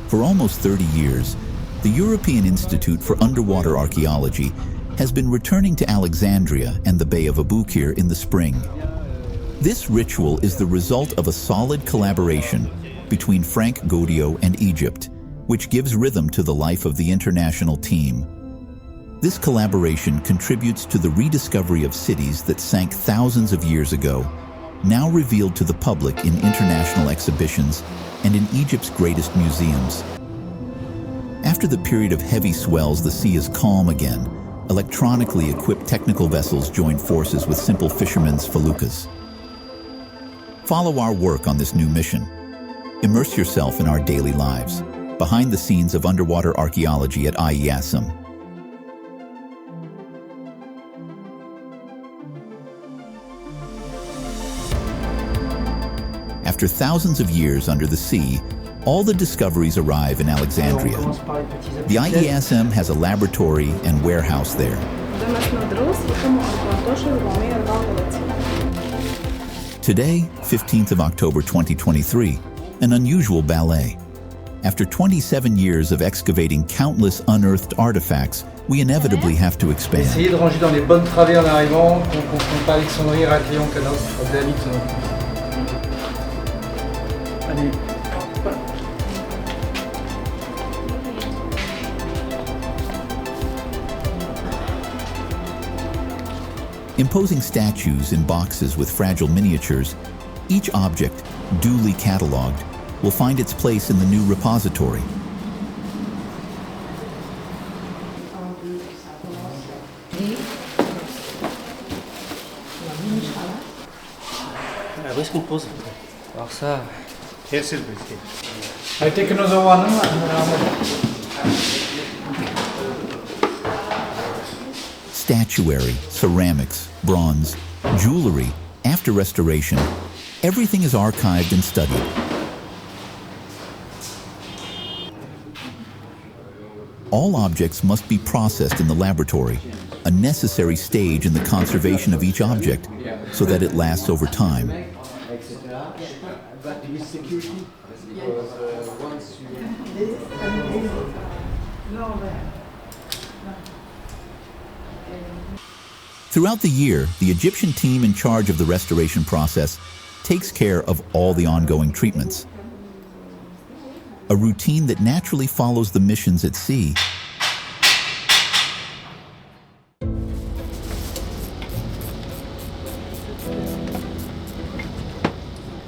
For almost 30 years, the European Institute for Underwater Archaeology has been returning to Alexandria and the Bay of Aboukir in the spring. This ritual is the result of a solid collaboration between Franck, Goddio, and Egypt, which gives rhythm to the life of the international team. This collaboration contributes to the rediscovery of cities that sank thousands of years ago, now revealed to the public in international exhibitions and in Egypt's greatest museums. After the period of heavy swells, the sea is calm again. Electronically equipped technical vessels join forces with simple fishermen's feluccas. Follow our work on this new mission. Immerse yourself in our daily lives, behind the scenes of underwater archaeology at IESM. After thousands of years under the sea, all the discoveries arrive in Alexandria. The IESM has a laboratory and warehouse there. Today, 15th of October 2023, an unusual ballet. After 27 years of excavating countless unearthed artifacts, we inevitably have to expand. Essayez de ranger dans les bonnes travées en arrivant, qu'on ne confond pas Alexandrie, Héracléon, canal, Allez. Imposing statues in boxes with fragile miniatures, each object, duly catalogued, will find its place in the new repository. Où est-ce qu'on pose? Alors ça... I take another one. Statuary, ceramics, bronze, jewellery, after restoration, everything is archived and studied. All objects must be processed in the laboratory, a necessary stage in the conservation of each object, so that it lasts over time. Throughout the year, the Egyptian team in charge of the restoration process takes care of all the ongoing treatments. A routine that naturally follows the missions at sea.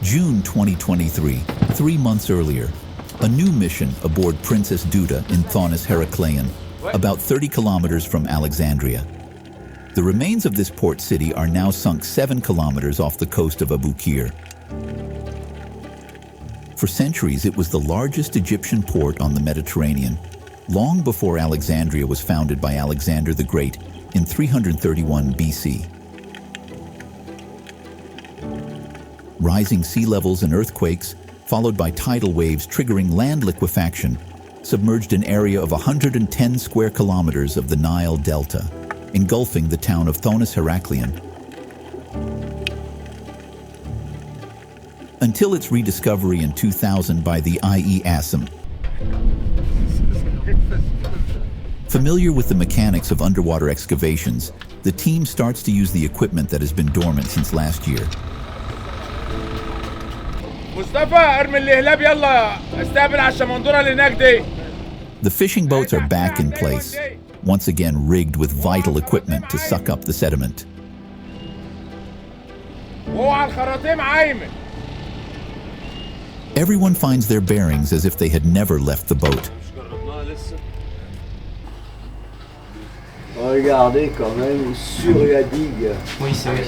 June 2023, 3 months earlier, a new mission aboard Princess Duda in Thonis Heracleion, about 30 kilometers from Alexandria. The remains of this port city are now sunk 7 kilometers off the coast of Aboukir. For centuries, it was the largest Egyptian port on the Mediterranean, long before Alexandria was founded by Alexander the Great in 331 BC. Rising sea levels and earthquakes, followed by tidal waves triggering land liquefaction, submerged an area of 110 square kilometers of the Nile Delta, engulfing the town of Thonis Heracleion, until its rediscovery in 2000 by the IESM. Familiar with the mechanics of underwater excavations, the team starts to use the equipment that has been dormant since last year. The fishing boats are back in place, once again rigged with vital equipment to suck up the sediment. Everyone finds their bearings as if they had never left the boat. Regardez quand même sur la digue. Oui, c'est vrai.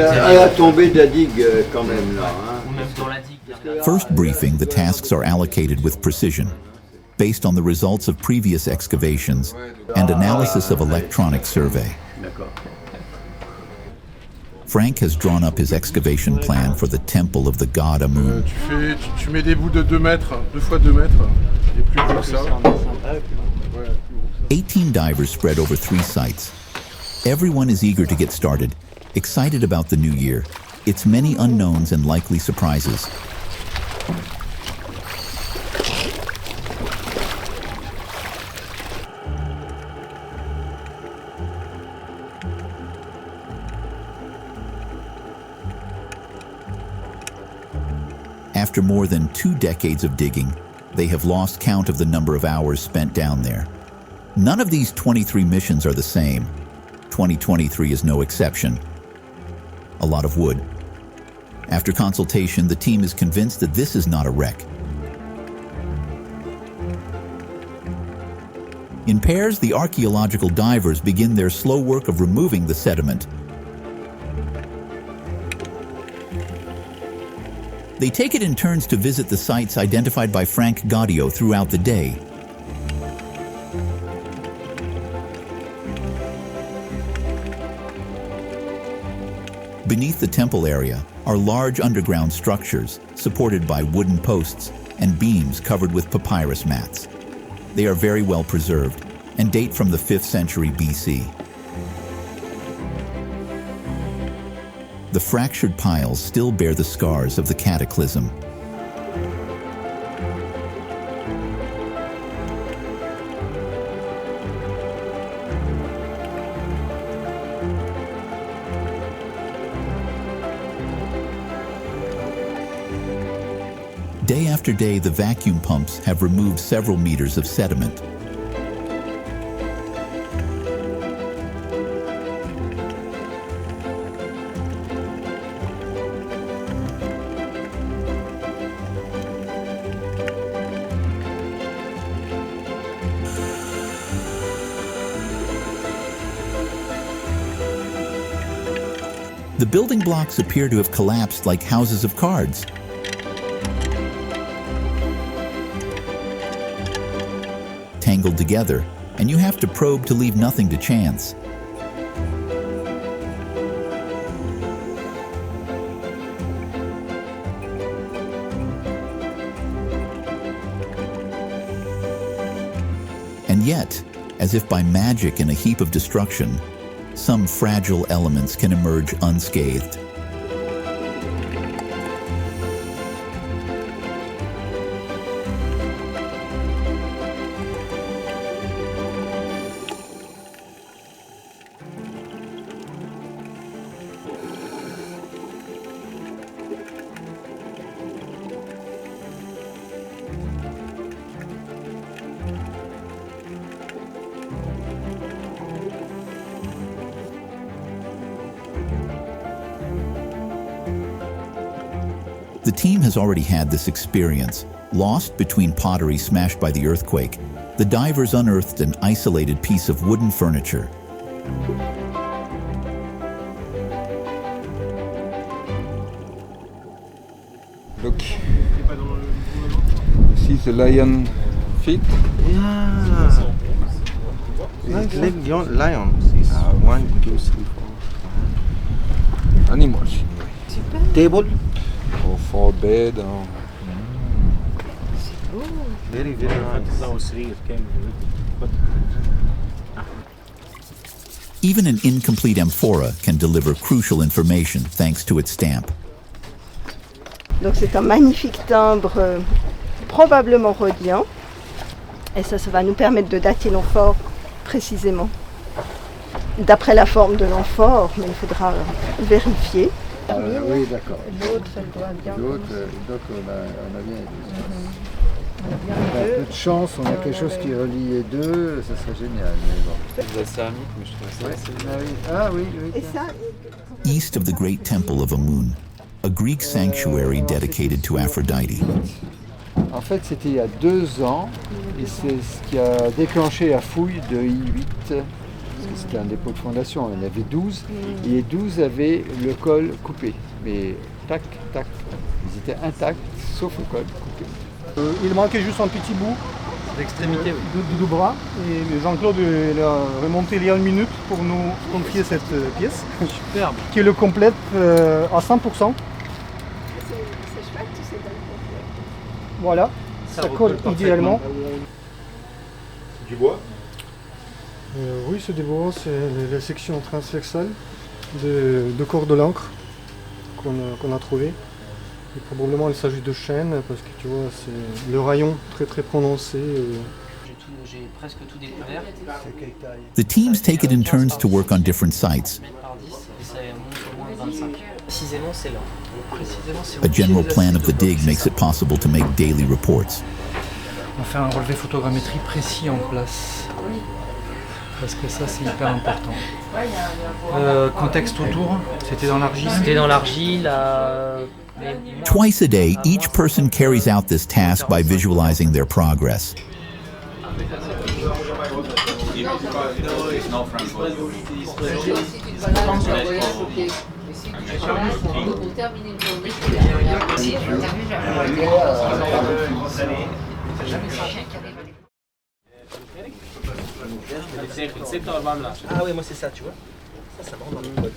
À la tombée de la digue quand même là. First briefing, the tasks are allocated with precision, based on the results of previous excavations and analysis of electronic survey. Franck has drawn up his excavation plan for the temple of the god Amun. Tu mets des bouts de 2 mètres, 2 fois 2 mètres, et plus gros que ça. 18 divers spread over 3 sites. Everyone is eager to get started, excited about the new year, its many unknowns and likely surprises. After more than 2 decades of digging, they have lost count of the number of hours spent down there. None of these 23 missions are the same. 2023 is no exception. A lot of wood. After consultation, the team is convinced that this is not a wreck. In pairs, the archaeological divers begin their slow work of removing the sediment. They take it in turns to visit the sites identified by Franck Goddio throughout the day. Beneath the temple area are large underground structures supported by wooden posts and beams covered with papyrus mats. They are very well preserved and date from the 5th century BC. The fractured piles still bear the scars of the cataclysm. Day after day, the vacuum pumps have removed several meters of sediment. The building blocks appear to have collapsed like houses of cards. Tangled together, and you have to probe to leave nothing to chance. And yet, as if by magic in a heap of destruction, some fragile elements can emerge unscathed. The team has already had this experience. Lost between pottery smashed by the earthquake, the divers unearthed an isolated piece of wooden furniture. Look. See the lion feet? Yeah. Nice lion. 1, 2, 3, 4. Animals. Table. Or for bed. Or... Very, very nice. Even an incomplete amphora can deliver crucial information thanks to its stamp. Donc c'est un magnifique timbre, probablement rhodien, et ça va nous permettre de dater l'amphore précisément. D'après la forme de l'amphore, mais il faudra vérifier. Oui, d'accord. L'autre, elle doit bien. Donc on a bien. On a peu de chance, on a quelque chose qui relie les deux, ça serait génial. Mais bon. La céramique, mais je trouve ça. Ah oui, oui. Et ça, East of the great temple of Amun, a Greek sanctuary dedicated to Aphrodite. En fait, c'était il y a 2 ans, et c'est ce qui a déclenché la fouille de I8, parce que c'était un dépôt de fondation, il y en avait 12, et les 12 avaient le col coupé. Mais tac, tac, ils étaient intacts, sauf le col coupé. Il manquait juste un petit bout L'extrémité, du bras, et Jean-Claude a remonté il y a 1 minute pour nous confier cette pièce, superbe. qui le complète à 100%. c'est chouette, tu sais. Voilà, ça colle idéalement. Du bois? Oui, c'est des bois, c'est la section transversale de corps de l'encre qu'on a trouvé. Et probablement il s'agit de chêne parce que tu vois c'est le rayon très très prononcé. j'ai presque tout découvert. The teams take it in turns to work on different sites. Par 10, et ça monte au moins 25. Précisément, c'est là. Précisément, c'est A general plan of the dig makes it possible to make daily reports. On fait un relevé photogrammétrie précis en place. Parce que ça, c'est hyper important. Contexte autour, c'était dans l'argile. C'était dans l'argile. Twice a day, each person carries out this task by visualizing their progress. Ah oui, moi c'est ça, tu vois. Ça me rend dans le boîtier.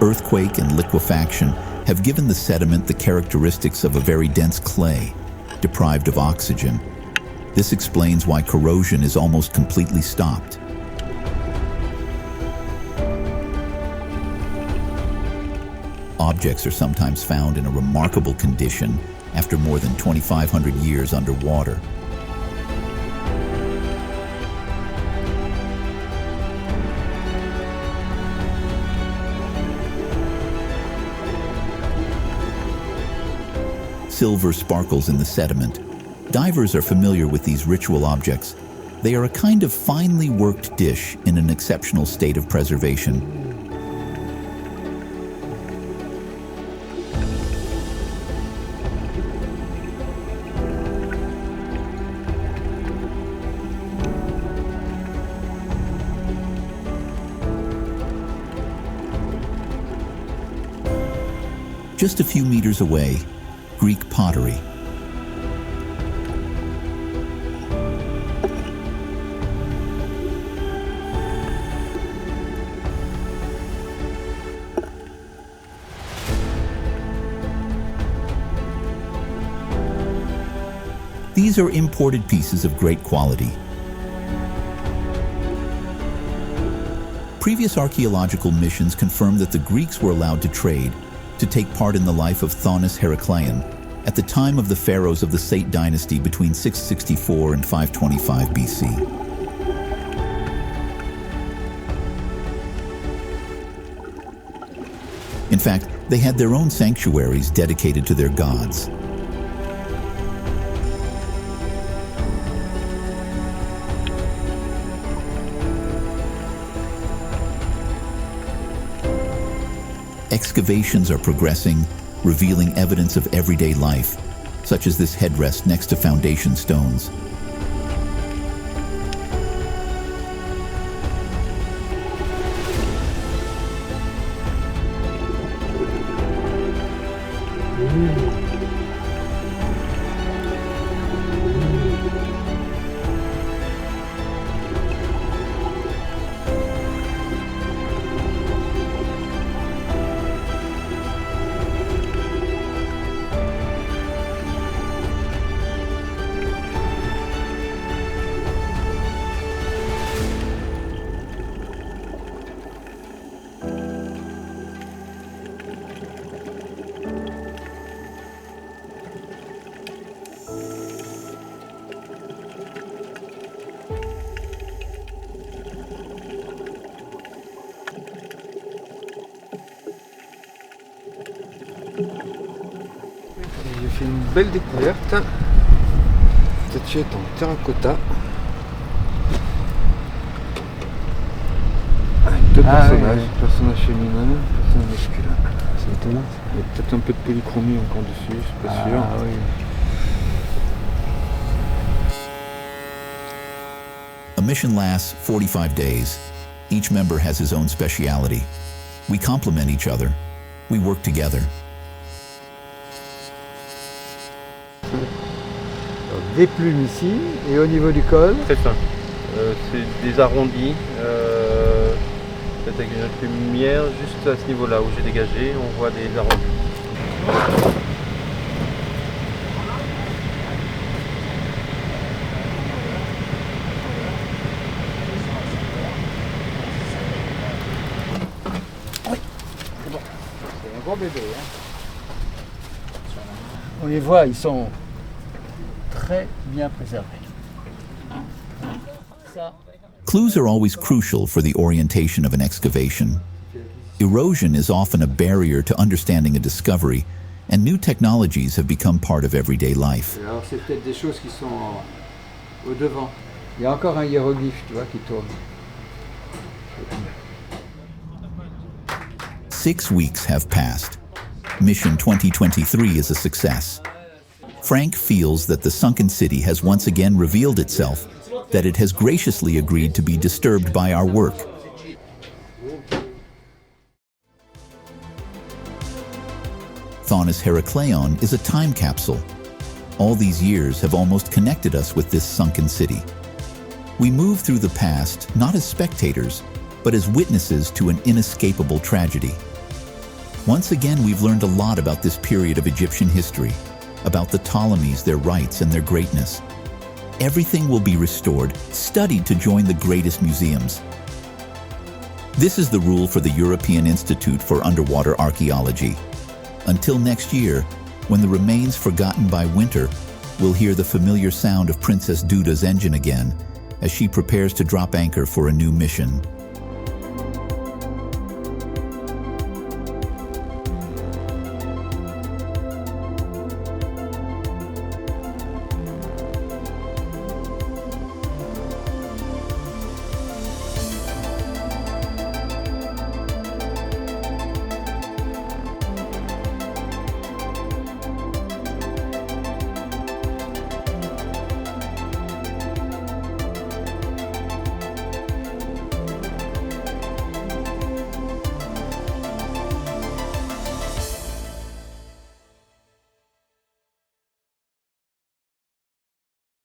Earthquake and liquefaction have given the sediment the characteristics of a very dense clay, deprived of oxygen. This explains why corrosion is almost completely stopped. Objects are sometimes found in a remarkable condition after more than 2,500 years underwater. Silver sparkles in the sediment. Divers are familiar with these ritual objects. They are a kind of finely worked dish in an exceptional state of preservation. Just a few meters away, Greek pottery. These are imported pieces of great quality. Previous archaeological missions confirmed that the Greeks were allowed to trade, to take part in the life of Thonis Heraclean at the time of the pharaohs of the Sate dynasty between 664 and 525 BC. In fact, they had their own sanctuaries dedicated to their gods. Excavations are progressing, revealing evidence of everyday life, such as this headrest next to foundation stones. J'ai fait une belle découverte. Statuette en terracotta. Avec deux personnages. Ouais. Personnage féminin, personnage masculin. C'est étonnant. Il y a peut-être un peu de polychromie encore dessus, je suis pas sûr. Ah oui. A mission lasts 45 days. Each member has his own speciality. We complement each other. We work together. Des plumes ici, et au niveau du col. Très fin. C'est des arrondis, peut-être avec une lumière juste à ce niveau-là où j'ai dégagé, on voit des arrondis. bébés. Hein. On les voit, ils sont très bien préservés. Ça. Clues are always crucial for the orientation of an excavation. Erosion is often a barrier to understanding a discovery, and new technologies have become part of everyday life. Alors c'est peut-être des choses qui sont au devant. Il y a encore un hiéroglyphe, tu vois, qui tourne. 6 weeks have passed. Mission 2023 is a success. Franck feels that the sunken city has once again revealed itself, that it has graciously agreed to be disturbed by our work. Thonis Herakleon is a time capsule. All these years have almost connected us with this sunken city. We move through the past not as spectators, but as witnesses to an inescapable tragedy. Once again, we've learned a lot about this period of Egyptian history, about the Ptolemies, their rights, and their greatness. Everything will be restored, studied to join the greatest museums. This is the rule for the European Institute for Underwater Archaeology. Until next year, when the remains forgotten by winter will hear the familiar sound of Princess Duda's engine again as she prepares to drop anchor for a new mission.